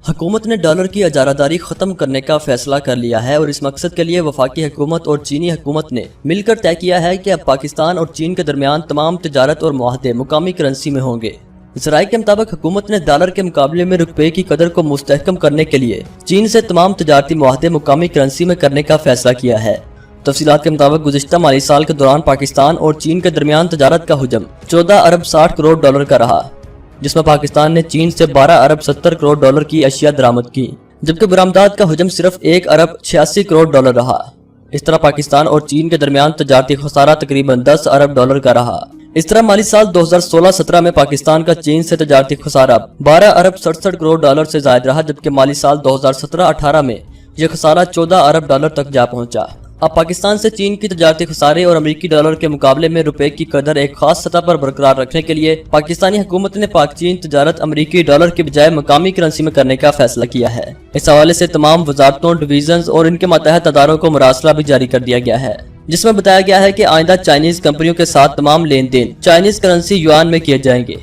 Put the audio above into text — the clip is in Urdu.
حکومت نے ڈالر کی اجارہ ختم کرنے کا فیصلہ کر لیا ہے اور اس مقصد کے لیے وفاقی حکومت اور چینی حکومت نے مل کر طے کیا ہے کہ اب پاکستان اور چین کے درمیان تمام تجارت اور معاہدے مقامی کرنسی میں ہوں گے۔ ذرائع کے مطابق حکومت نے ڈالر کے مقابلے میں روپے کی قدر کو مستحکم کرنے کے لیے چین سے تمام تجارتی معاہدے مقامی کرنسی میں کرنے کا فیصلہ کیا ہے۔ تفصیلات کے مطابق گزشتہ مالی سال کے دوران پاکستان اور چین کے درمیان تجارت کا حجم 14 ارب 60 کروڑ ڈالر کا رہا، جس میں پاکستان نے چین سے 12 ارب 70 کروڑ ڈالر کی اشیاء درآمد کی، جبکہ برآمدات کا حجم صرف 1 ارب 86 کروڑ ڈالر رہا۔ اس طرح پاکستان اور چین کے درمیان تجارتی خسارہ تقریباً 10 ارب ڈالر کا رہا۔ اس طرح مالی سال 2016-17 میں پاکستان کا چین سے تجارتی خسارہ 12 ارب 67 کروڑ ڈالر سے زائد رہا، جبکہ مالی سال 2017-18 میں یہ خسارہ 14 ارب ڈالر تک جا پہنچا۔ اب پاکستان سے چین کی تجارتی خسارے اور امریکی ڈالر کے مقابلے میں روپے کی قدر ایک خاص سطح پر برقرار رکھنے کے لیے پاکستانی حکومت نے پاک چین تجارت امریکی ڈالر کے بجائے مقامی کرنسی میں کرنے کا فیصلہ کیا ہے۔ اس حوالے سے تمام وزارتوں، ڈویژنز اور ان کے ماتحت اداروں کو مراسلہ بھی جاری کر دیا گیا ہے، جس میں بتایا گیا ہے کہ آئندہ چائنیز کمپنیوں کے ساتھ تمام لین دین چائنیز کرنسی یوان میں کیے جائیں گے۔